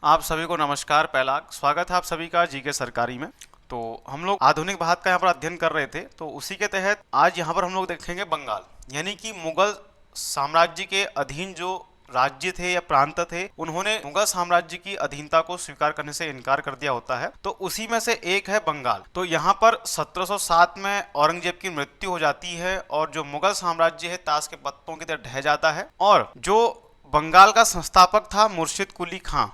आप सभी को नमस्कार। पहला स्वागत है आप सभी का जीके सरकारी में। तो हम लोग आधुनिक भारत का यहाँ पर अध्ययन कर रहे थे, तो उसी के तहत आज यहाँ पर हम लोग देखेंगे बंगाल, यानी कि मुगल साम्राज्य के अधीन जो राज्य थे या प्रांत थे, उन्होंने मुगल साम्राज्य की अधीनता को स्वीकार करने से इनकार कर दिया होता है। तो उसी में से एक है बंगाल। तो यहाँ पर 1707 में औरंगजेब की मृत्यु हो जाती है और जो मुगल साम्राज्य है ताश के पत्तों की तरह ढह जाता है। और जो बंगाल का संस्थापक था मुर्शिद कुली खां,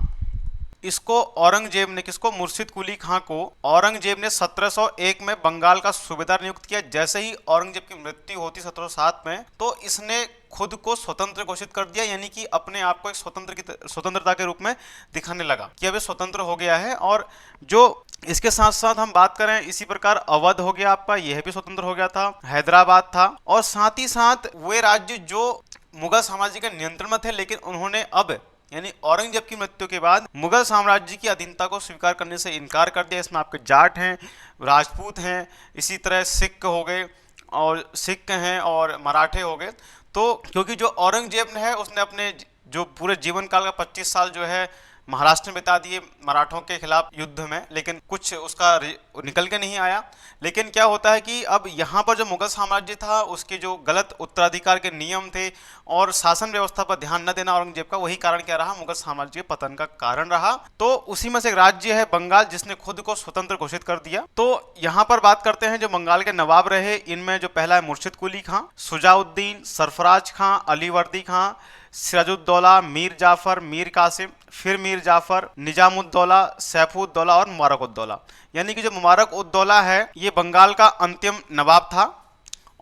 इसको औरंगजेब ने मुर्शिद कुली खां को औरंगजेब ने 1701 में बंगाल का सूबेदार नियुक्त किया। जैसे ही औरंगजेब की मृत्यु होती 1707 में, तो इसने खुद को स्वतंत्र घोषित कर दिया, यानी कि अपने आप को एक स्वतंत्रता के रूप में दिखाने लगा कि अब ये स्वतंत्र हो गया है। और जो इसके साथ साथ हम बात करें, इसी प्रकार अवध हो गया आपका, यह भी स्वतंत्र हो गया था, हैदराबाद था। और साथ ही साथ वे राज्य जो मुगल साम्राज्य के नियंत्रण में थे, लेकिन उन्होंने अब यानी औरंगजेब की मृत्यु के बाद मुगल साम्राज्य की अधीनता को स्वीकार करने से इनकार कर दिया। इसमें आपके जाट हैं, राजपूत हैं, इसी तरह सिख हो गए और सिख हैं और मराठे हो गए। तो क्योंकि जो औरंगजेब है उसने अपने जो पूरे जीवन काल का 25 साल जो है महाराष्ट्र में बिता दिए मराठों के खिलाफ युद्ध में, लेकिन कुछ उसका निकल के नहीं आया। लेकिन क्या होता है कि अब यहाँ पर जो मुगल साम्राज्य था उसके जो गलत उत्तराधिकार के नियम थे और शासन व्यवस्था पर ध्यान न देना औरंगजेब का, वही कारण क्या रहा, मुगल साम्राज्य के पतन का कारण रहा। तो उसी में से एक राज्य है बंगाल जिसने खुद को स्वतंत्र घोषित कर दिया। तो यहाँ पर बात करते हैं जो बंगाल के नवाब रहे। इनमें जो पहला है मुर्शिद कुली खां, शुजाउद्दीन, सरफराज खां, अलीवर्दी खां, सिराजुद्दौला, मीर जाफर, मीर कासिम, फिर मीर जाफर, निजामुद्दौला, सैफुद्दौला और मुबारकुद्दौला। यानी कि जो मुबारकुद्दौला है ये बंगाल का अंतिम नवाब था।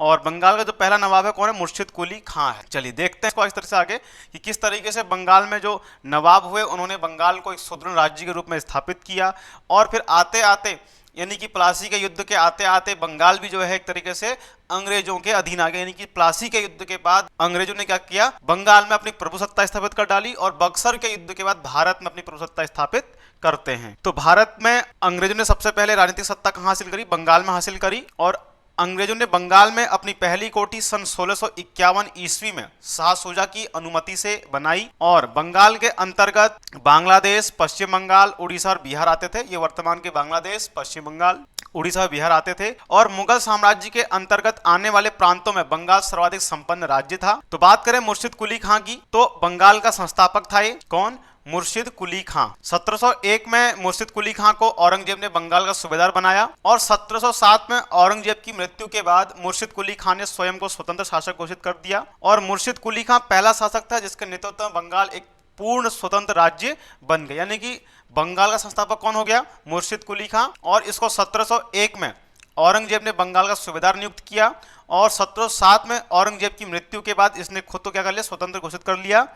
और बंगाल का जो पहला नवाब है कौन है, मुर्शिद कुली खां है। चलिए देखते हैं इसको इस तरह से आगे कि किस तरीके से बंगाल में जो नवाब हुए उन्होंने बंगाल को एक सुदृढ़ राज्य के रूप में स्थापित किया। और फिर आते आते यानी कि प्लासी के युद्ध के आते आते बंगाल भी जो है एक तरीके से अंग्रेजों के अधीन आ गया। यानी कि प्लासी के युद्ध के बाद अंग्रेजों ने क्या किया, बंगाल में अपनी प्रभुसत्ता स्थापित कर डाली और बक्सर के युद्ध के बाद भारत में अपनी प्रभुसत्ता स्थापित करते हैं। तो भारत में अंग्रेजों ने सबसे पहले राजनीतिक सत्ता कहां हासिल करी, बंगाल में हासिल करी। और अंग्रेजों ने बंगाल में अपनी पहली कोठी सन 1651 ईस्वी में शाह शुजा की अनुमति से बनाई। और बंगाल के अंतर्गत बांग्लादेश, पश्चिम बंगाल, उड़ीसा और बिहार आते थे। ये वर्तमान के बांग्लादेश, पश्चिम बंगाल, उड़ीसा, बिहार आते थे। और मुगल साम्राज्य के अंतर्गत आने वाले प्रांतों में बंगाल सर्वाधिक संपन्न राज्य था। तो बात करें मुर्शिद कुली खां की, तो बंगाल का संस्थापक था ये कौन, मुर्शिद कुली खां। 1701 में मुर्शिद कुली खां को औरंगजेब ने बंगाल का सूबेदार बनाया। और 1707 में औरंगजेब की मृत्यु के बाद मुर्शिद कुली खां ने स्वयं को स्वतंत्र शासक घोषित कर दिया। और मुर्शिद कुली खां पहला शासक था जिसके नेतृत्व में बंगाल एक पूर्ण स्वतंत्र राज्य बन गया। यानी कि बंगाल का संस्थापक कौन हो गया, मुर्शिद कुली खां। और इसको 1701 में औरंगजेब ने बंगाल का सूबेदार नियुक्त किया। और 1707 में औरंगजेब की मृत्यु के बाद इसने खुद को क्या कर लिया, स्वतंत्र घोषित कर लिया।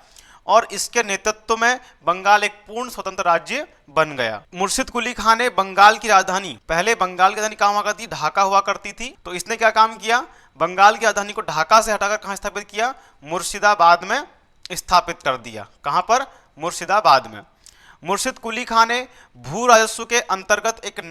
और इसके नेतृत्व में बंगाल एक पूर्ण स्वतंत्र राज्य बन गया। मुर्शिद कुली खां ने बंगाल की राजधानी, पहले बंगाल की राजधानी कहाँ हुआ करती, ढाका हुआ करती थी। तो इसने क्या काम किया, बंगाल की राजधानी को ढाका से हटाकर कहाँ स्थापित किया, मुर्शिदाबाद में स्थापित कर दिया। कहाँ पर, मुर्शिदाबाद में। मुर्शिद कुली खां ने भू राजस्व के अंतर्गत एक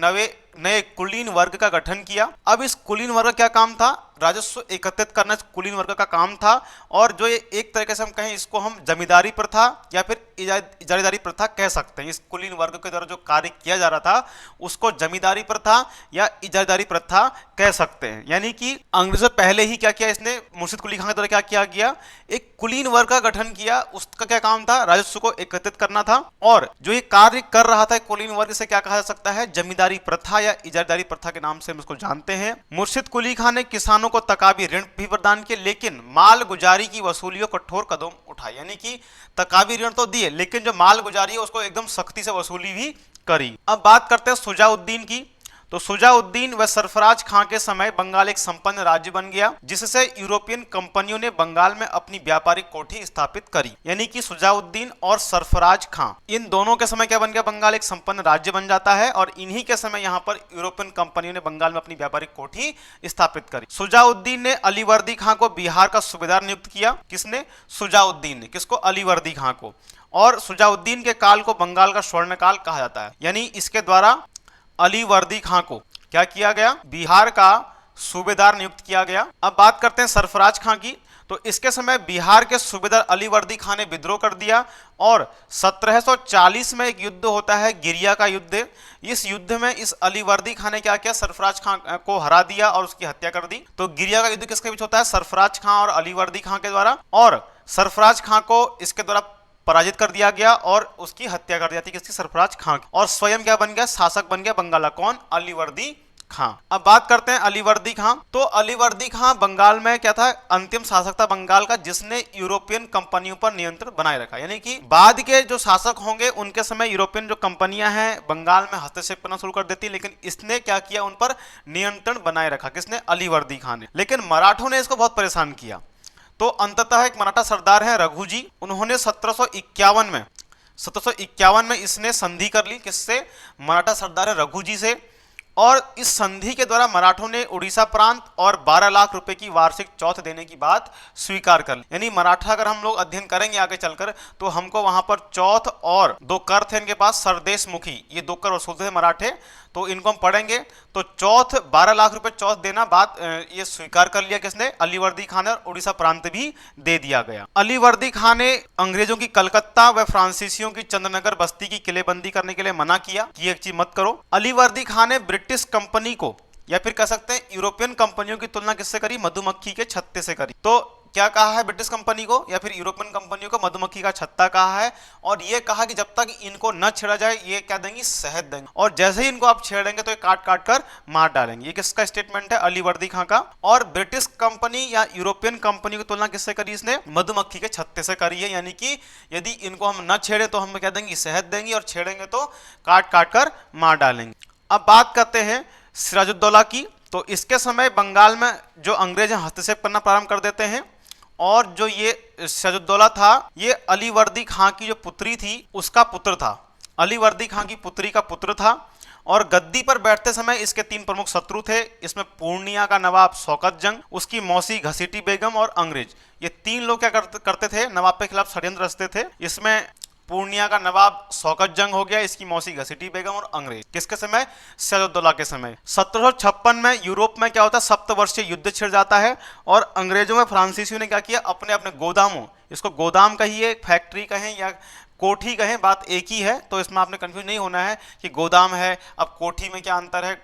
नए कुलीन वर्ग का गठन किया। अब इस कुलीन वर्ग का क्या काम था, राजस्व एकत्रित करना कुलीन वर्ग का काम था। और जो ये एक तरीके से हम कहें इसको हम जमींदारी प्रथा या फिर इजारादारी प्रथा कह सकते हैं। इस कुलीन वर्ग के द्वारा जो कार्य किया जा रहा था उसको जमींदारी प्रथा या इजारादारी प्रथा कह सकते हैं। यानी कि अंग्रेजों पहले ही क्या किया, इसने मुर्शिद कुली खां के द्वारा क्या किया गया, एक कुलीन वर्ग का गठन किया। उसका क्या काम था, राजस्व को एकत्रित करना था। और जो ये कार्य कर रहा था कुलीन वर्ग से क्या कहा जा सकता है, जमींदारी प्रथा या इजारादारी प्रथा के नाम से हम इसको जानते हैं। मुर्शिद कुली खां ने किसानों को तकाबी ऋण भी प्रदान किए, लेकिन माल गुजारी की वसूली को कठोर कदम उठाए। यानी कि तकाबी ऋण तो दिए लेकिन जो माल गुजारी है उसको एकदम सख्ती से वसूली भी करी। अब बात करते हैं शुजाउद्दीन की। तो शुजाउद्दीन व सरफराज खां के समय बंगाल एक संपन्न राज्य बन गया, जिससे यूरोपियन कंपनियों ने बंगाल में अपनी व्यापारिक कोठी स्थापित करी। यानी कि शुजाउद्दीन और सरफराज खां, इन दोनों के समय क्या बन गया, बंगाल एक संपन्न राज्य बन जाता है। और इन्हीं के समय यहाँ पर यूरोपियन कंपनियों ने बंगाल में अपनी व्यापारिक कोठी स्थापित करी। शुजाउद्दीन ने अलीवर्दी खां को बिहार का सूबेदार नियुक्त किया। किसने, शुजाउद्दीन ने। किसको, अलीवर्दी खां को। और शुजाउद्दीन के काल को बंगाल का स्वर्ण काल कहा जाता है। यानी इसके द्वारा अलीवर्दी खां को क्या किया गया, बिहार का सूबेदार नियुक्त किया गया। अब बात करते हैं सरफराज खां की। तो इसके समय बिहार के सूबेदार अलीवर्दी खां ने विद्रोह कर दिया और 1740 में एक युद्ध होता है, गिरिया का युद्ध। इस युद्ध में इस अलीवर्दी खां ने क्या किया, सरफराज खां को हरा दिया और उसकी हत्या कर दी। तो गिरिया का युद्ध किसके बीच होता है, सरफराज खां और अलीवर्दी खां के द्वारा, और सरफराज खां को इसके द्वारा पराजित कर दिया गया और उसकी हत्या कर दी जाती, किसकी, सरफराज खां की। और स्वयं क्या बन गया, शासक बन गया बंगाल का, कौन, अलीवर्दी खां। अब बात करते हैं अलीवर्दी खां। तो अलीवर्दी खां बंगाल में क्या था, अंतिम शासक था बंगाल का जिसने यूरोपियन कंपनियों पर नियंत्रण बनाए रखा। यानी कि बाद के जो शासक होंगे उनके समय यूरोपियन जो कंपनियां हैं बंगाल में हस्तक्षेप करना शुरू कर देती, लेकिन इसने क्या किया, उन पर नियंत्रण बनाए रखा, किसने, अलीवर्दी खां ने। लेकिन मराठों ने इसको बहुत परेशान किया। तो अंततः एक मराठा सरदार है रघुजी, उन्होंने 1751 में इसने संधि कर ली, किससे, मराठा सरदार है रघुजी से। और इस संधि के द्वारा मराठों ने उड़ीसा प्रांत और 12 लाख रुपए की वार्षिक चौथ देने की बात स्वीकार कर ली। यानी मराठा अगर हम लोग अध्ययन करेंगे आगे चलकर तो हमको वहां पर चौथ और 2 कर थे इनके पास, सरदेश मुखी, ये 2 कर वसूलते थे मराठे, तो इनको हम पढ़ेंगे। तो चौथ 12 लाख रुपए चौथ देना बात ये स्वीकार कर लिया किसने, अलीवर्दी खां ने, और उड़ीसा प्रांत भी दे दिया गया। अलीवर्दी खां ने अंग्रेजों की कलकत्ता व फ्रांसीसियों की चंद्रनगर बस्ती की किलेबंदी करने के लिए मना किया कि एक चीज मत करो। अलीवर्दी खां ने ब्रिटिश कंपनी को, या फिर कह सकते हैं यूरोपियन कंपनियों की तुलना किससे करी, मधुमक्खी के छत्ते से करी। तो क्या कहा है ब्रिटिश कंपनी को या फिर यूरोपियन कंपनियों को, मधुमक्खी का छत्ता कहा है। और ये कहा कि जब तक इनको न छेड़ा जाए ये क्या देंगी, शहद देंगे, और जैसे ही इनको आप छेड़ेंगे तो ये काट काट कर मार डालेंगे। ये किसका स्टेटमेंट है, अलीवर्दी खां का। और ब्रिटिश कंपनी या यूरोपियन कंपनी की तुलना किससे करी इसने, मधुमक्खी के छत्ते से करी है। यानी कि यदि इनको हम न छेड़े तो हम क्या देंगे, शहद देंगे, और छेड़ेंगे तो काट काट कर मार डालेंगे। अब बात करते हैं सिराजुद्दौला की। तो इसके समय बंगाल में जो अंग्रेज हस्तक्षेप करना प्रारंभ कर देते हैं, और जो ये सिराजुद्दौला था ये अलीवर्दी खां की जो पुत्री थी उसका पुत्र था, अलीवर्दी खां की पुत्री का पुत्र था। और गद्दी पर बैठते समय इसके 3 प्रमुख शत्रु थे, इसमें पूर्णिया का नवाब शौकत जंग, उसकी मौसी घसीटी बेगम और अंग्रेज। ये 3 लोग क्या करते थे, नवाब के खिलाफ षड्यंत्र रचते थे। इसमें पूर्णिया का नवाब शौकत जंग हो गया, इसकी मौसी घसीटी बेगम, और अंग्रेज किसके समय, सिराजुद्दौला के समय। 1756 में यूरोप में क्या होता है, सप्तवर्षीय युद्ध छिड़ जाता है, और अंग्रेजों में फ्रांसीसियों ने क्या किया, अपने अपने गोदामों, इसको गोदाम कहिए, फैक्ट्री कहें या कोठी कहें, बात एक ही है, तो इसमें आपने कंफ्यूज नहीं होना है कि गोदाम है, अब कोठी में क्या अंतर है।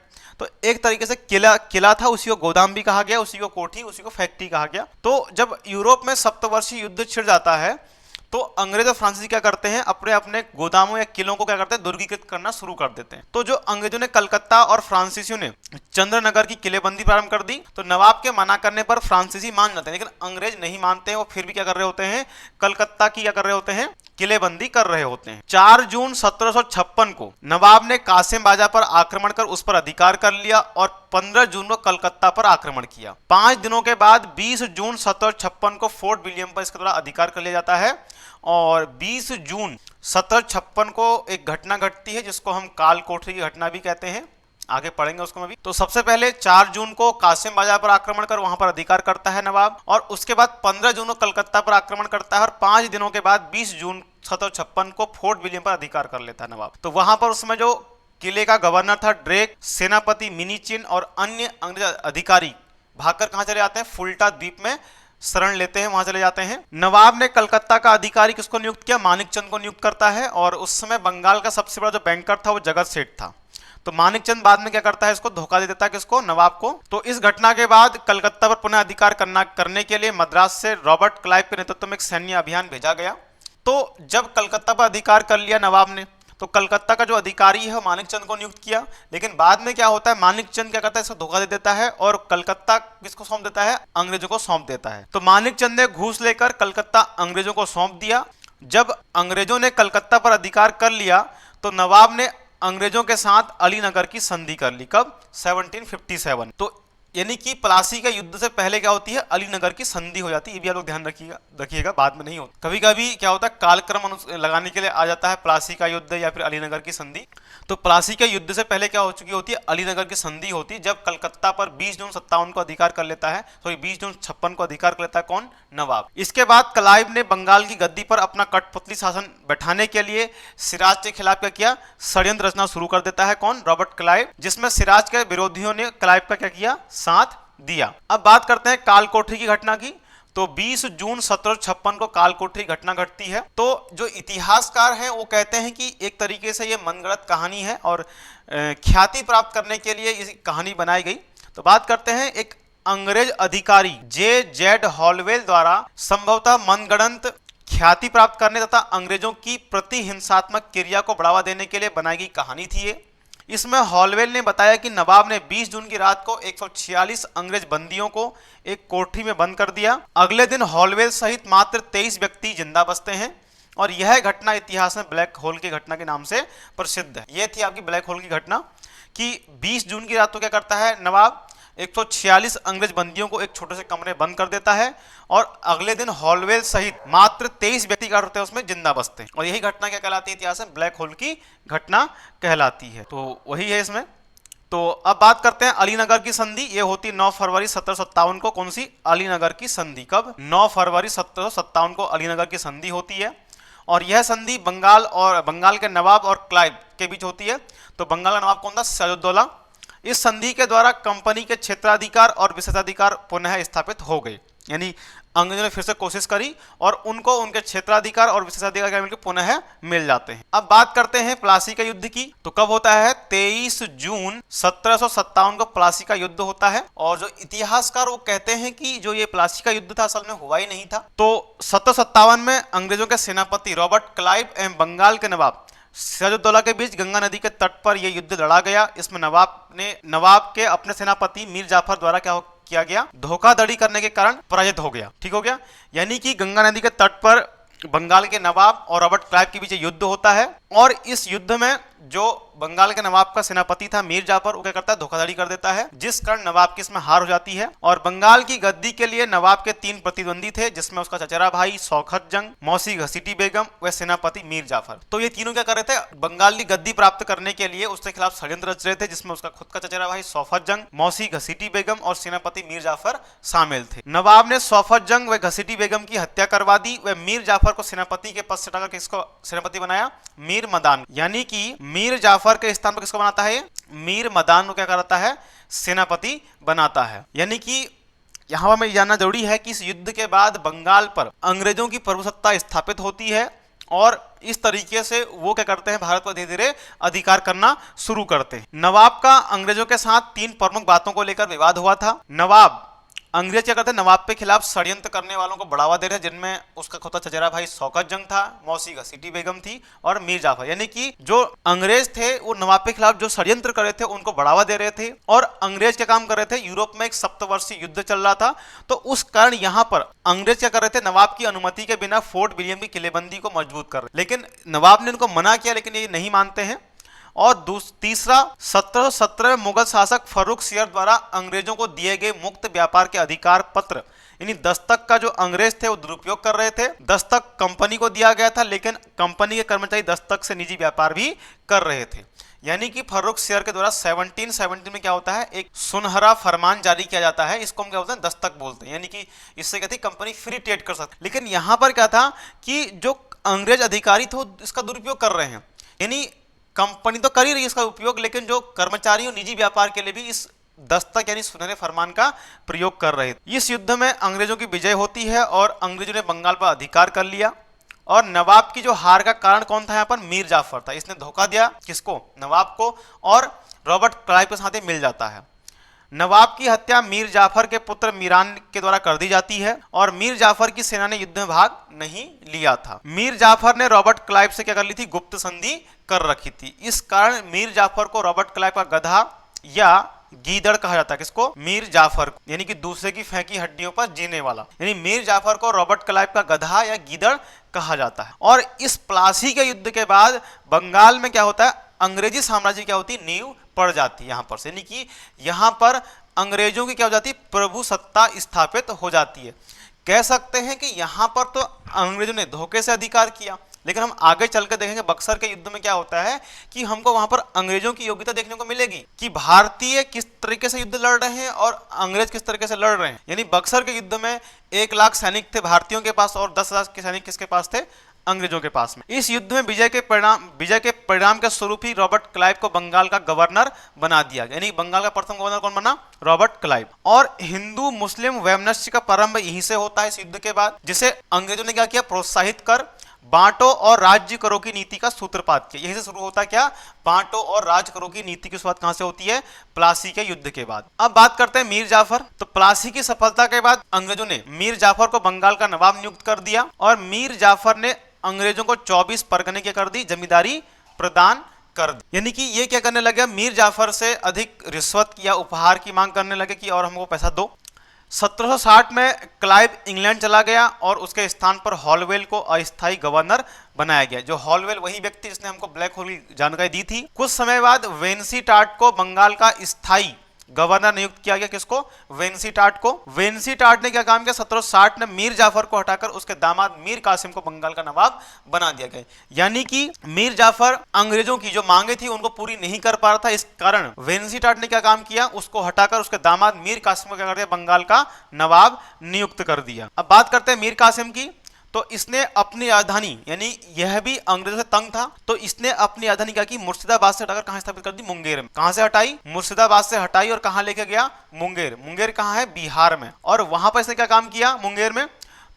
तो एक तरीके से किला था, उसी को गोदाम भी कहा गया, उसी को कोठी, उसी को फैक्ट्री कहा गया। तो जब यूरोप में सप्तवर्षीय युद्ध छिड़ जाता है तो अंग्रेज और फ्रांसीसी क्या करते हैं, अपने अपने गोदामों या किलों को क्या करते हैं, दुर्गीकृत करना शुरू कर देते हैं। तो जो अंग्रेजों ने कलकत्ता और फ्रांसीसियों ने चंद्रनगर की किलेबंदी प्रारंभ कर दी, तो नवाब के मना करने पर फ्रांसीसी मान जाते हैं, लेकिन अंग्रेज नहीं मानते हैं। वो फिर भी क्या कर रहे होते हैं, कलकत्ता की क्या कर रहे होते हैं, किलेबंदी कर रहे होते हैं। 4 जून 1756 को नवाब ने कासिम बाजा पर आक्रमण कर उस पर अधिकार कर लिया और 15 जून को कलकत्ता पर आक्रमण किया। 5 दिनों के बाद 20 जून 1756 को फोर्ट विलियम पर इसके द्वारा अधिकार कर लिया जाता है। और 20 जून 1756 को एक घटना घटती है जिसको हम काल कोठरी की घटना भी कहते हैं, आगे पढ़ेंगे उसको भी। तो सबसे पहले 4 जून को कासिम बाजार पर आक्रमण कर वहां पर अधिकार करता है नवाब, और उसके बाद 15 जून को कलकत्ता पर आक्रमण करता है, और 5 दिनों के बाद 20 जून 1756 को फोर्ट विलियम पर अधिकार कर लेता है नवाब। तो वहां पर उसमें जो किले का गवर्नर था ड्रेक, सेनापति मिनीचिन और अन्य अंग्रेज अधिकारी भागकर कहां चले जाते हैं, फुल्टा द्वीप में शरण लेते हैं, वहां चले जाते हैं। नवाब ने कलकत्ता का अधिकारी किसको नियुक्त किया, मानिकचंद को नियुक्त करता है, और उस समय बंगाल का सबसे बड़ा जो बैंकर था वो जगत सेठ था। तो मानिकचंद बाद में क्या करता है, इसको धोखा दे देता है, किसको, नवाब को। तो इस घटना के बाद कलकत्ता पर पुनः अधिकार करने के लिए मद्रास से रॉबर्ट क्लाइव के नेतृत्व में एक सैन्य अभियान भेजा गया। तो जब कलकत्ता पर अधिकार कर लिया नवाब ने, तो कलकत्ता का जो अधिकारी है मानिकचंद को नियुक्त किया, लेकिन बाद में क्या होता है, मानिकचंद क्या करता है, इसको धोखा दे देता है और कलकत्ता किसको सौंप देता है, अंग्रेजों को सौंप देता है। तो मानिकचंद ने घूस लेकर कलकत्ता अंग्रेजों को सौंप दिया। जब अंग्रेजों ने कलकत्ता पर अधिकार कर लिया तो नवाब ने अंग्रेजों के साथ अलीनगर की संधि कर ली, कब, 1757। तो यानी कि प्लासी के युद्ध से पहले क्या होती है, अलीनगर की संधि हो जाती है। ये भी आप लोग ध्यान रखिएगा, बाद में नहीं होता। कभी कभी क्या होता है, कालक्रम लगाने के लिए आ जाता है प्लासी का युद्ध या फिर अलीनगर की संधि। तो प्लासी के युद्ध से पहले क्या हो चुकी होती है, अलीनगर की संधि होती है, जब कलकत्ता पर 20 जून 57 को अधिकार कर लेता है, सॉरी 20 जून 56 को अधिकार कर लेता है कौन, नवाब। इसके बाद क्लाइव ने बंगाल की गद्दी पर अपना कठपुतली शासन बैठाने के लिए सिराज के खिलाफ क्या किया, षड्यंत्र रचना शुरू कर देता है, कौन, रॉबर्ट क्लाइव, जिसमें सिराज के विरोधियों ने क्लाइव का क्या किया, साथ दिया। अब बात करते हैं काल कोठरी की घटना की। तो 20 जून 1756 को कालकोठरी घटना घटती है। तो जो इतिहासकार हैं वो कहते हैं कि एक तरीके से ये मनगढ़ंत कहानी है और ख्याति प्राप्त करने के लिए ये कहानी बनाई गई। तो बात करते हैं एक अंग्रेज अधिकारी J.Z. हॉलवेल द्वारा संभवतः मनगढ़ंत ख्याति प्राप्त करने तथा अंग्रेजों की प्रति हिंसात्मक क्रिया को बढ़ावा देने के लिए बनाई गई कहानी थी ये। इसमें हॉलवेल ने बताया कि नवाब ने 20 जून की रात को 146 अंग्रेज बंदियों को एक कोठरी में बंद कर दिया। अगले दिन हॉलवेल सहित मात्र 23 व्यक्ति जिंदा बचते हैं और यह घटना इतिहास में ब्लैक होल की घटना के नाम से प्रसिद्ध है। यह थी आपकी ब्लैक होल की घटना कि 20 जून की रात को क्या करता है नवाब, 146 अंग्रेज बंदियों को एक छोटे से कमरे बंद कर देता है और अगले दिन हॉलवेल सहित मात्र 23 व्यक्ति क्या होते हैं उसमें जिंदा बचते हैं और यही घटना क्या कहलाती है इतिहास में, ब्लैक होल की घटना कहलाती है। तो वही है इसमें। तो अब बात करते हैं अलीनगर की संधि। ये होती 9 फरवरी 1757 को। कौन सी? अलीनगर की संधि। कब? 9 फरवरी 1757 को अलीनगर की संधि होती है और यह संधि बंगाल के नवाब और क्लाइव के बीच होती है। तो बंगाल का नवाब कौन था? सिराजुद्दौला। इस संधि के द्वारा कंपनी के क्षेत्राधिकार और विशेषाधिकार पुनः स्थापित हो गए, यानी अंग्रेजों ने फिर से कोशिश करी और उनको उनके क्षेत्राधिकार और विशेषाधिकार मिलकर पुनः मिल जाते हैं। अब बात करते हैं प्लासी का युद्ध की। तो कब होता है? 23 जून 1757 को प्लासी का युद्ध होता है और जो इतिहासकार वो कहते हैं कि जो ये प्लासी का युद्ध था असल में हुआ ही नहीं था। तो 1757 में अंग्रेजों के सेनापति रॉबर्ट क्लाइव एवं बंगाल के नवाब सिराजुद्दौला के बीच गंगा नदी के तट पर यह युद्ध लड़ा गया। इसमें नवाब के अपने सेनापति मीर जाफर द्वारा क्या किया गया? धोखाधड़ी करने के कारण पराजित हो गया। ठीक हो गया। यानी कि गंगा नदी के तट पर बंगाल के नवाब और रॉबर्ट क्लाइव के बीच युद्ध होता है और इस युद्ध में जो बंगाल के नवाब का सेनापति था मीर जाफर, वो क्या करता है? धोखाधड़ी कर देता है, जिस कारण नवाब की इसमें हार हो जाती है। और बंगाल की गद्दी के लिए नवाब के 3 प्रतिद्वंदी थे, जिसमें उसका चचेरा भाई शौकत जंग, मौसी घसीटी बेगम व सेनापति मीर जाफर। तो ये तीनों क्या कर रहे थे? बंगाल की गद्दी प्राप्त करने के लिए उसके खिलाफ षड्यंत्र रच रहे थे, जिसमें उसका खुद का चचेरा भाई शौकत जंग, मौसी घसीटी बेगम और सेनापति मीर जाफर शामिल थे। नवाब ने शौकत जंग व घसीटी बेगम की हत्या करवा दी व मीर जाफर को सेनापति के पद से हटाकर किसको सेनापति बनाया? मीर मदान। यानी कि मीर जाफर के स्थान पर किसको बनाता है? मीर मदान को क्या करता है? सेनापति बनाता है। यानी कि यहां पर हमें जानना जरूरी है कि इस युद्ध के बाद बंगाल पर अंग्रेजों की प्रभुसत्ता स्थापित होती है और इस तरीके से वो क्या करते हैं? भारत पर धीरे धीरे अधिकार करना शुरू करते हैं। नवाब का अंग्रेजों के साथ 3 प्रमुख बातों को लेकर विवाद हुआ था। अंग्रेज क्या करते हैं? नवाब के खिलाफ षड्यंत्र करने वालों को बढ़ावा दे रहे थे, जिनमें उसका खुद का चचेरा भाई शौकत जंग था, मौसी घसीटी बेगम थी और मीर जाफर। यानी कि जो अंग्रेज थे वो नवाब के खिलाफ जो षड्यंत्र कर रहे थे उनको बढ़ावा दे रहे थे और अंग्रेज क्या काम कर रहे थे? यूरोप में एक सप्तवर्षीय युद्ध चल रहा था, तो उस कारण यहाँ पर अंग्रेज क्या कर रहे थे? नवाब की अनुमति के बिना फोर्ट विलियम की किलेबंदी को मजबूत कर रहे। लेकिन नवाब ने उनको मना किया, लेकिन ये नहीं मानते हैं। और तीसरा, 1717 में मुगल शासक फर्रुख सियर द्वारा अंग्रेजों को दिए गए मुक्त व्यापार के अधिकार पत्र यानी दस्तक का जो अंग्रेज थे वो दुरुपयोग कर रहे थे। दस्तक कंपनी को दिया गया था, लेकिन कंपनी के कर्मचारी दस्तक से निजी व्यापार भी कर रहे थे। यानी कि फर्रुख सियर के द्वारा 1717 में क्या होता है? एक सुनहरा फरमान जारी किया जाता है। इसको हम क्या बोलते हैं? दस्तक बोलते हैं। यानी कि इससे कहते हैं कंपनी फ्री ट्रेड कर सकती। लेकिन यहां पर क्या था कि जो अंग्रेज अधिकारी थे वो इसका दुरुपयोग कर रहे हैं। यानी कंपनी तो कर ही रही है इसका उपयोग, लेकिन जो कर्मचारी और निजी व्यापार के लिए भी इस दस्तक यानी सुनहरे फरमान का प्रयोग कर रहे थे। इस युद्ध में अंग्रेजों की विजय होती है और अंग्रेजों ने बंगाल पर अधिकार कर लिया। और नवाब की जो हार का कारण कौन था? यहाँ पर मीर जाफर था। इसने धोखा दिया किसको? नवाब को, और रॉबर्ट क्लाइव के साथ मिल जाता है। नवाब की हत्या मीर जाफर के पुत्र मीरान के द्वारा कर दी जाती है और मीर जाफर की सेना ने युद्ध में भाग नहीं लिया था। मीर जाफर ने रॉबर्ट क्लाइव से क्या कर ली थी? गुप्त संधि कर रखी थी। इस कारण मीर जाफर को रॉबर्ट क्लाइव का गधा या गीदड़ कहा जाता है। किसको? मीर जाफर को, यानी कि दूसरे की फेंकी हड्डियों पर जीने वाला। यानी मीर जाफर को रॉबर्ट क्लाइव का गधा या गीदड़ कहा जाता है। और इस प्लासी के युद्ध के बाद बंगाल में क्या होता है? अंग्रेजी साम्राज्य क्या होती? नींव पड़ जाती है यहां पर से। यानी कि यहां पर अंग्रेजों की क्या हो जाती है? प्रभु सत्ता स्थापित हो जाती है। कह सकते हैं कि यहां पर तो अंग्रेजों ने धोखे से अधिकार किया, लेकिन हम आगे चलकर देखेंगे बक्सर के युद्ध में क्या होता है कि हमको वहां पर अंग्रेजों की योग्यता देखने को मिलेगी कि भारतीय किस तरीके से युद्ध लड़ रहे हैं और अंग्रेज किस तरीके से लड़ रहे हैं। यानी बक्सर के युद्ध में 1 लाख सैनिक थे भारतीयों के पास और 10,000 के सैनिक किसके पास थे? अंग्रेजों के पास में। इस युद्ध में विजय के परिणाम के स्वरूप ही रॉबर्ट क्लाइव को बंगाल का गवर्नर बना दिया गया, यानी बंगाल का प्रथम गवर्नर कौन बना? Robert Clive. और हिंदू मुस्लिम वैमनस्य का प्रारंभ यहीं से होता है इस युद्ध के बाद, जिसे अंग्रेजों ने क्या किया? प्रोत्साहित कर बांटो और राज्य करो की नीति का सूत्रपात किया। यहीं से शुरू होता है क्या? बांटो और राज करो की नीति की शुरुआत कहां से होती है? प्लासी के युद्ध के बाद। अब बात करते हैं मीर जाफर। तो प्लासी की सफलता के बाद अंग्रेजों ने मीर जाफर को बंगाल का नवाब नियुक्त कर दिया और मीर जाफर ने अंग्रेजों को 24 परगने क्या कर दी? जमींदारी प्रदान कर दी। यानी कि ये क्या करने लगे? मीर जाफर से अधिक रिश्वत या उपहार की मांग करने लगे कि और हमको पैसा दो। 1760 में क्लाइव इंग्लैंड चला गया और उसके स्थान पर हॉलवेल को अस्थायी गवर्नर बनाया गया। जो हॉलवेल वही व्यक्ति जिसने हमको ब्लैक होल की जानकारी दी थी। कुछ समय बाद वेंसीटाट को बंगाल का स्थायी गवर्नर नियुक्त किया गया। किसको? वेंसीटाट को। वेंसीटाट ने क्या काम किया? 1760 में मीर जाफर को हटाकर उसके दामाद मीर कासिम को बंगाल का नवाब बना दिया गया। यानी कि मीर जाफर अंग्रेजों की जो मांगे थी उनको पूरी नहीं कर पा रहा था, इस कारण वेंसीटाट ने क्या काम किया? उसको हटाकर उसके दामाद मीर कासिम को क्या कर दिया? बंगाल का नवाब नियुक्त कर दिया। अब बात करते हैं मीर कासिम की। तो इसने अपनी राजधानी, यानी यह भी अंग्रेजों से तंग था, तो इसने अपनी राजधानी क्या की? मुर्शिदाबाद से हटाकर कहां स्थापित कर दी? मुंगेर में। कहां से हटाई? मुर्शिदाबाद से हटाई और कहां लेके गया? मुंगेर। मुंगेर कहां है? बिहार में। और वहां पर इसने क्या काम किया? मुंगेर में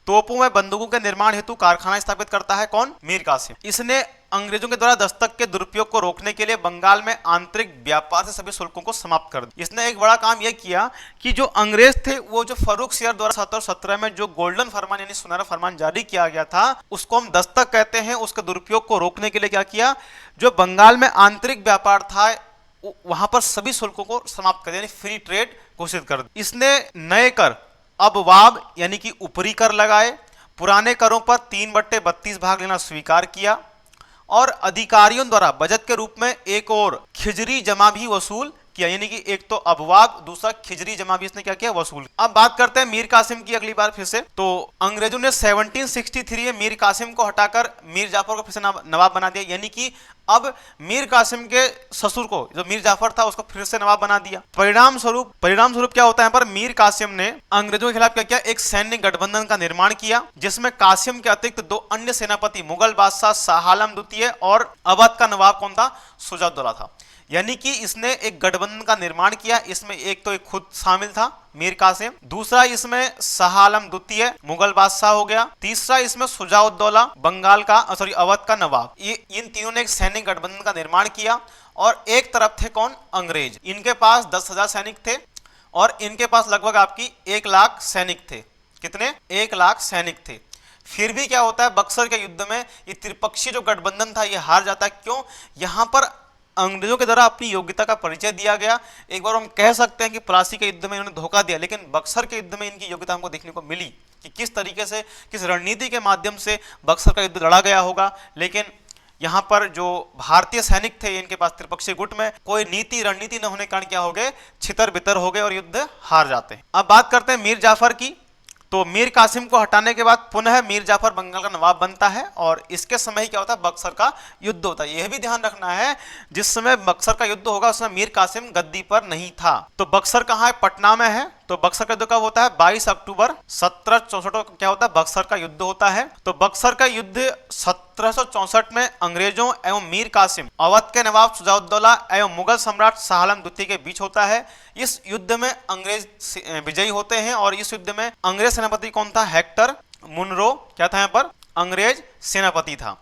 तोपों में बंदूकों के निर्माण हेतु कारखाना स्थापित करता है। कौन? मीर कासिम। इसने अंग्रेजों के द्वारा दस्तक के दुरुपयोग को रोकने के लिए बंगाल में आंतरिक व्यापार से सभी शुल्कों को समाप्त कर दिया। इसने एक बड़ा काम यह किया कि जो अंग्रेज थे वो जो फर्रुख सियर द्वारा 1717 में जो गोल्डन फरमान यानी सुनहरा फरमान जारी किया गया था, उसको हम दस्तक कहते हैं, उसके दुरुपयोग को रोकने के लिए क्या किया? जो बंगाल में आंतरिक व्यापार था वहां पर सभी शुल्कों को समाप्त कर दिया, यानी फ्री ट्रेड घोषित कर दिया। इसने नए कर अबवाब यानी कि ऊपरी कर लगाए, पुराने करों पर 3/32 भाग लेना स्वीकार किया और अधिकारियों द्वारा बजट के रूप में एक और खिजरी जमा भी वसूल किया। यानी कि एक तो अबवाब, दूसरा खिजरी जमा भी इसने क्या किया? वसूल। अब बात करते हैं मीर कासिम की अगली बार फिर से। तो अंग्रेजों ने 1763 में मीर कासिम को हटाकर मीर जाफर को फिर से नवाब बना दिया। यानी कि अब मीर कासिम के ससुर को, जो मीर जाफर था, उसको फिर से नवाब बना दिया। परिणाम स्वरूप क्या होता है? पर मीर कासिम ने अंग्रेजों के खिलाफ क्या किया? एक सैन्य गठबंधन का निर्माण किया, जिसमें कासिम के अतिरिक्त 2 अन्य सेनापति मुगल बादशाह शाह आलम द्वितीय और अवध का नवाब कौन था? शुजा-उद-दौला था। यानी कि इसने एक गठबंधन का निर्माण किया। इसमें एक तो एक खुद शामिल था मीर कासिम, दूसरा इसमें शाह आलम द्वितीय मुगल बादशाह हो गया, तीसरा इसमें शुजा-उद-दौला बंगाल का अवध का नवाब। ये इन तीनों ने एक सैन्य गठबंधन का निर्माण किया। और एक तरफ थे कौन? अंग्रेज। इनके पास 10,000 सैनिक थे और इनके पास लगभग आपकी 1 लाख सैनिक थे। कितने? 1 लाख सैनिक थे। फिर भी क्या होता है? बक्सर के युद्ध में ये त्रिपक्षीय जो गठबंधन था ये हार जाता है। क्यों? यहां पर अंग्रेजों के द्वारा अपनी योग्यता का परिचय दिया गया। एक बार हम कह सकते हैं कि प्लासी के युद्ध में इन्होंने धोखा दिया, लेकिन बक्सर के युद्ध में इनकी योग्यता हमको देखने को मिली कि किस तरीके से, किस रणनीति के माध्यम से बक्सर का युद्ध लड़ा गया होगा। लेकिन यहाँ पर जो भारतीय सैनिक थे इनके पास त्रिपक्षीय गुट में कोई नीति रणनीति न होने के कारण क्या हो गए? छितर बितर हो गए और युद्ध हार जाते हैं। अब बात करते हैं मीर जाफर की। तो मीर कासिम को हटाने के बाद पुनः मीर जाफर बंगाल का नवाब बनता है और इसके समय ही क्या होता है? बक्सर का युद्ध होता है। यह भी ध्यान रखना है जिस समय बक्सर का युद्ध होगा उस समय मीर कासिम गद्दी पर नहीं था। तो बक्सर कहाँ है? पटना में है। तो बक्सर का युद्ध कब होता है? 22 अक्टूबर 1764 को क्या होता है? बक्सर का युद्ध होता है। तो बक्सर का युद्ध 1764 में अंग्रेजों एवं मीर कासिम, अवध के नवाब शुजा-उद-दौला एवं मुगल सम्राट शाह आलम द्वितीय के बीच होता है। इस युद्ध में अंग्रेज विजयी होते हैं और इस युद्ध में अंग्रेज सेनापति कौन था? हेक्टर मुनरो क्या था? यहाँ पर अंग्रेज सेनापति था।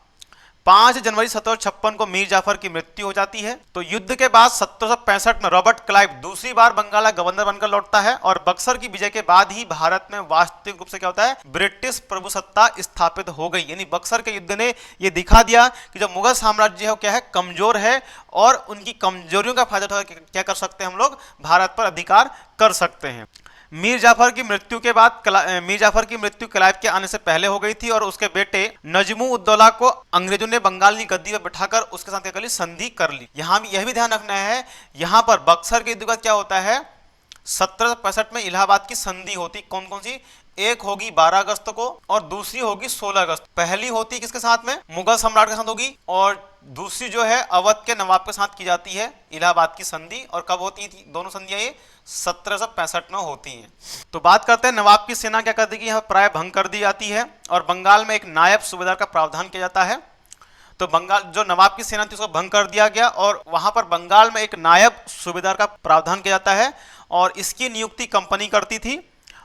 5 जनवरी 1756 को मीर जाफर की मृत्यु हो जाती है। तो युद्ध के बाद 1765 में रॉबर्ट क्लाइव दूसरी बार बंगाल का गवर्नर बनकर लौटता है और बक्सर की विजय के बाद ही भारत में वास्तविक रूप से क्या होता है? ब्रिटिश प्रभुसत्ता स्थापित हो गई। यानी बक्सर के युद्ध ने यह दिखा दिया कि जो मुगल साम्राज्य है वो क्या है? कमजोर है और उनकी कमजोरियों का फायदा उठा क्या कर सकते हैं हम लोग? भारत पर अधिकार कर सकते हैं। मीर जाफर की मृत्यु के बाद मीर जाफर की मृत्यु क्लाइव के आने से पहले हो गई थी और उसके बेटे नजमु-उद-दौला को अंग्रेजों ने बंगाल की गद्दी पर बिठाकर उसके साथ क्या संधि कर ली। यहां भी यह भी ध्यान रखना है, यहां पर बक्सर के युद्ध का क्या होता है? 1765 में इलाहाबाद की संधि होती। कौन कौन सी? एक होगी 12 अगस्त को और दूसरी होगी 16 अगस्त। पहली होती है किसके साथ में, मुगल सम्राट के साथ होगी, और दूसरी जो है अवध के नवाब के साथ की जाती है इलाहाबाद की संधि। और कब होती थी दोनों संधियां, ये 1765 में होती हैं। तो बात करते हैं नवाब की सेना क्या करती है, यहाँ प्राय भंग कर दी जाती है और बंगाल में एक नायब सूबेदार का प्रावधान किया जाता है। तो बंगाल जो नवाब की सेना थी उसको भंग कर दिया गया और वहां पर बंगाल में एक नायब सूबेदार का प्रावधान किया जाता है और इसकी नियुक्ति कंपनी करती थी।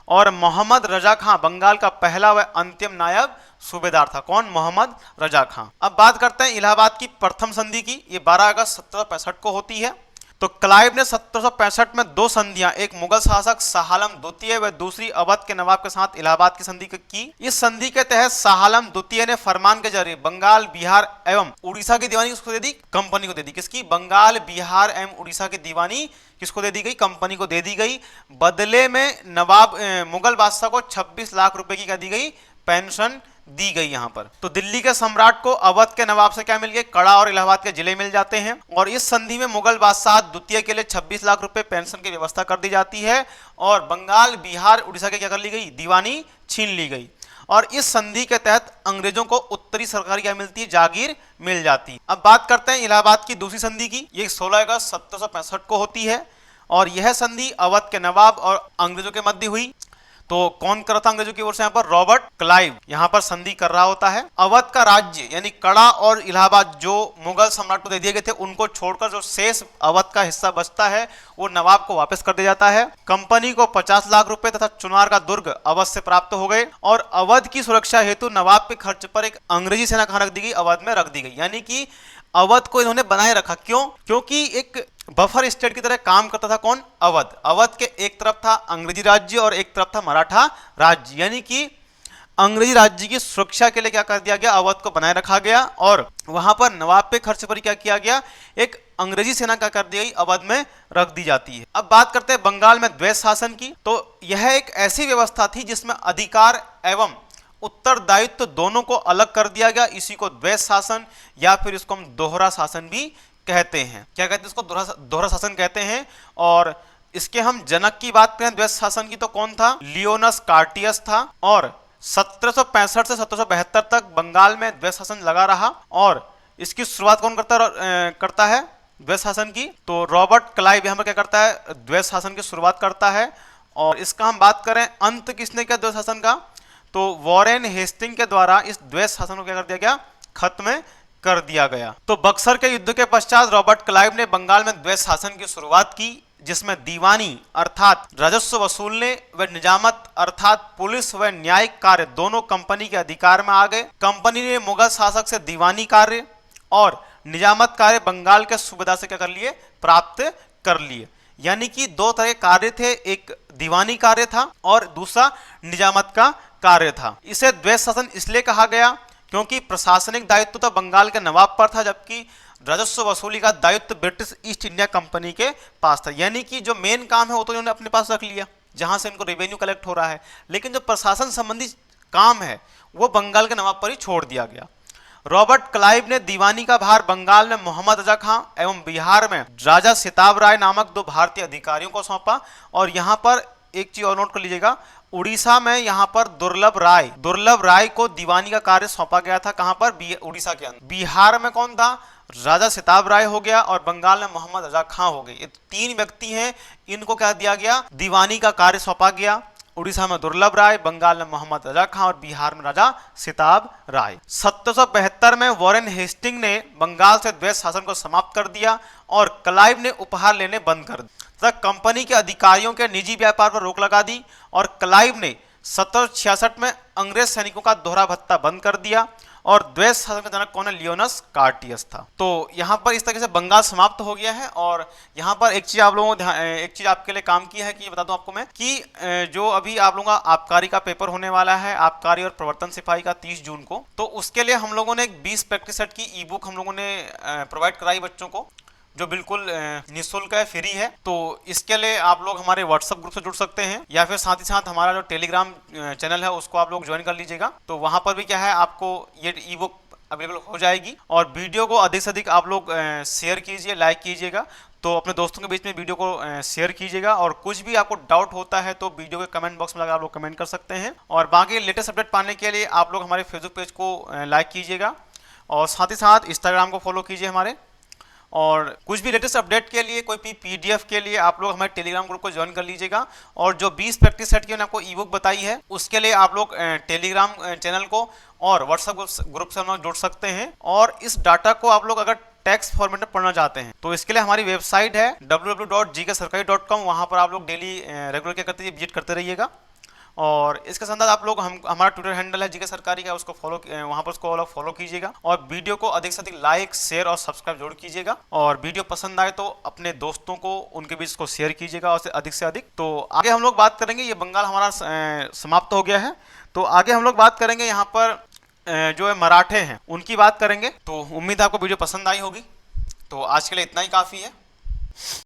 और मोहम्मद रजा खां बंगाल का पहला व अंतिम नायब सूबेदार था। कौन, मोहम्मद रजा खां। अब बात करते हैं इलाहाबाद की प्रथम संधि की, ये 12 अगस्त 1765 को होती है। तो क्लाइव ने 1765 में दो संधियां, एक मुगल शासक शाह आलम द्वितीय व दूसरी अवध के नवाब के साथ इलाहाबाद की संधि की। इस संधि के तहत शाह आलम द्वितीय ने फरमान के जरिए बंगाल, बिहार एवं उड़ीसा की दीवानी किसको दे दी, कंपनी को दे दी। किसकी, बंगाल, बिहार एवं उड़ीसा की दीवानी किसको दे दी गई, कंपनी को दे दी गई। बदले में नवाब मुगल बादशाह को 26 लाख रुपए की क्या दी गई, पेंशन दी गई यहाँ पर। तो दिल्ली के सम्राट को अवध के नवाब से क्या मिल गए, कड़ा और इलाहाबाद के जिले मिल जाते हैं। और इस संधि में मुगल बादशाह द्वितीय के लिए 26 लाख रुपए पेंशन की व्यवस्था कर दी जाती है और बंगाल, बिहार, उड़ीसा के क्या कर ली गई, दीवानी छीन ली गई। और इस संधि के तहत अंग्रेजों को उत्तरी सरकार क्या मिलती है, जागीर मिल जाती है। अब बात करते हैं इलाहाबाद की दूसरी संधि की, ये 16 अगस्त 1765 को होती है और यह संधि अवध के नवाब और अंग्रेजों के मध्य हुई। तो कौन कर रहा था अंग्रेजों की ओर से, यहाँ पर रॉबर्ट क्लाइव यहाँ पर संधि कर रहा होता है। अवध का राज्य यानी कड़ा और इलाहाबाद जो मुगल सम्राट को दे दिए गए थे, उनको छोड़कर जो शेष अवध का हिस्सा बचता है वो नवाब को वापस कर दिया जाता है। कंपनी को 50 लाख रुपए तथा चुनार का दुर्ग अवध से प्राप्त हो गए और अवध की सुरक्षा हेतु नवाब के खर्च पर एक अंग्रेजी सेना कहाँ रख दी गई, अवध में रख दी गई। यानी कि अवध को इन्होंने बनाए रखा। क्यों, क्योंकि एक बफर स्टेट की तरह काम करता था कौन, अवध। अवध के एक तरफ था अंग्रेजी राज्य और एक तरफ था मराठा राज्य, यानी कि अंग्रेजी राज्य की सुरक्षा के लिए क्या कर दिया गया, अवध को बनाए रखा गया और वहां पर नवाब पे खर्च पर क्या किया गया, एक अंग्रेजी सेना क्या कर दी गई, अवध में रख दी जाती है। अब बात करते हैं बंगाल में द्वैत शासन की। तो यह एक ऐसी व्यवस्था थी जिसमें अधिकार एवं उत्तरदायित्व दोनों को अलग कर दिया गया। इसी को द्वैत शासन या फिर इसको हम दोहरा शासन भी कहते हैं। क्या कहते हैं इसको, दोहरा शासन कहते हैं। और इसके हम जनक की बात करें द्वैत शासन की तो कौन था, लियोनस कार्टियस था। और 1765 से 1772 तक बंगाल में द्वैत शासन लगा रहा और इसकी शुरुआत कौन करता है द्वैत शासन की, तो रॉबर्ट क्लाइव यहाँ पर क्या करता है, द्वैत शासन की शुरुआत करता है। और इसका हम बात करें अंत किसने किया द्वैत शासन का, तो वॉरेन हेस्टिंग के द्वारा इस द्वैत शासन को क्या कर दिया गया, खत्म कर दिया गया। तो बक्सर के युद्ध के पश्चात रॉबर्ट क्लाइव ने बंगाल में द्वैत शासन की शुरुआत की, जिसमें दीवानी अर्थात राजस्व वसूलने व निजामत अर्थात पुलिस व न्यायिक कार्य दोनों कंपनी के अधिकार में आ गए। कंपनी ने मुगल शासक से दीवानी कार्य और निजामत कार्य बंगाल के सूबेदार से क्या कर लिए, प्राप्त कर लिए। यानी कि दो तरह के कार्य थे, एक दीवानी कार्य था और दूसरा निजामत का कार्य था। इसे द्वैत शासन इसलिए कहा गया क्योंकि प्रशासनिक दायित्व तो बंगाल के नवाब पर था, जबकि राजस्व वसूली का दायित्व ब्रिटिश ईस्ट इंडिया कंपनी के पास था। यानी कि जो मेन काम है वो तो उन्होंने अपने पास रख लिया, जहां से इनको रेवेन्यू कलेक्ट हो रहा है, लेकिन जो प्रशासन संबंधी काम है वो बंगाल के नवाब पर ही छोड़ दिया गया। रॉबर्ट क्लाइव ने दीवानी का भार बंगाल में मोहम्मद रजा खां एवं बिहार में राजा सिताब राय नामक दो भारतीय अधिकारियों को सौंपा। और यहाँ पर एक चीज और नोट कर लीजिएगा, उड़ीसा में यहाँ पर दुर्लभ राय को दीवानी का कार्य सौंपा गया था। कहां पर, उड़ीसा के अंदर। बिहार में कौन था, राजा सिताब राय हो गया और बंगाल में मोहम्मद रजा खां हो गए। ये तीन व्यक्ति हैं, इनको क्या दिया गया, दीवानी का कार्य सौंपा गया। उड़ीसा में दुर्लभ राय, बंगाल में मोहम्मद रजा खां और बिहार में राजा सिताब राय। 1772 में वॉरेन हेस्टिंग ने बंगाल से द्वैत शासन को समाप्त कर दिया और क्लाइव ने उपहार लेने बंद कर दिया तथा कंपनी के अधिकारियों के निजी व्यापार पर रोक लगा दी। और क्लाइव ने 1766 में अंग्रेज सैनिकों का दोहरा भत्ता बंद कर दिया और द्वैत शासन का जनक कौन है, लियोनस कार्टियस था। तो यहाँ पर इस तरीके से बंगाल समाप्त हो गया है। और यहाँ पर एक चीज आप लोगों को एक चीज आपके लिए काम की है कि बता दूं आपको मैं कि जो अभी आप लोगों का आबकारी का पेपर होने वाला है, आबकारी और प्रवर्तन सिपाही का 30 जून को, तो उसके लिए हम लोगों ने एक 20 प्रैक्टिस सेट की ई बुक हम लोगों ने प्रोवाइड कराई बच्चों को, जो बिल्कुल निःशुल्क है, फ्री है। तो इसके लिए आप लोग हमारे व्हाट्सएप ग्रुप से जुड़ सकते हैं या फिर साथ ही साथ हमारा जो टेलीग्राम चैनल है उसको आप लोग ज्वाइन कर लीजिएगा। तो वहां पर भी क्या है, आपको ये ई बुक अवेलेबल हो जाएगी। और वीडियो को अधिक से अधिक आप लोग शेयर कीजिए, लाइक कीजिएगा, तो अपने दोस्तों के बीच में वीडियो को शेयर कीजिएगा, और कुछ भी आपको डाउट होता है तो वीडियो के कमेंट बॉक्स में लगा आप लोग कमेंट कर सकते हैं। और बाकी लेटेस्ट अपडेट पाने के लिए आप लोग हमारे फेसबुक पेज को लाइक कीजिएगा, और साथ ही साथ इंस्टाग्राम को फॉलो कीजिए हमारे। और कुछ भी लेटेस्ट अपडेट के लिए, कोई भी पीडीएफ के लिए आप लोग हमारे टेलीग्राम ग्रुप को ज्वाइन कर लीजिएगा। और जो 20 प्रैक्टिस सेट की मैंने आपको ई बुक बताई है, उसके लिए आप लोग टेलीग्राम चैनल को और व्हाट्सएप ग्रुप से हम लोग जुड़ सकते हैं। और इस डाटा को आप लोग अगर टेक्स्ट फॉर्मेट में पढ़ना चाहते हैं तो इसके लिए हमारी वेबसाइट है www.gksarkari.com। वहां पर आप लोग डेली रेगुलर क्या करते विजिट करते रहिएगा। और इसके साथ आप लोग हमारा ट्विटर हैंडल है जीके सरकारी का, उसको फॉलो, वहां पर उसको फॉलो कीजिएगा। और वीडियो को अधिक से अधिक लाइक, शेयर और सब्सक्राइब जरूर कीजिएगा। और वीडियो पसंद आए तो अपने दोस्तों को उनके बीच इसको शेयर कीजिएगा और अधिक से अधिक। तो आगे हम लोग बात करेंगे, ये बंगाल हमारा समाप्त हो गया है, तो आगे हम लोग बात करेंगे यहाँ पर जो है मराठे हैं उनकी बात करेंगे। तो उम्मीद है आपको वीडियो पसंद आई होगी। तो आज के लिए इतना ही काफ़ी है।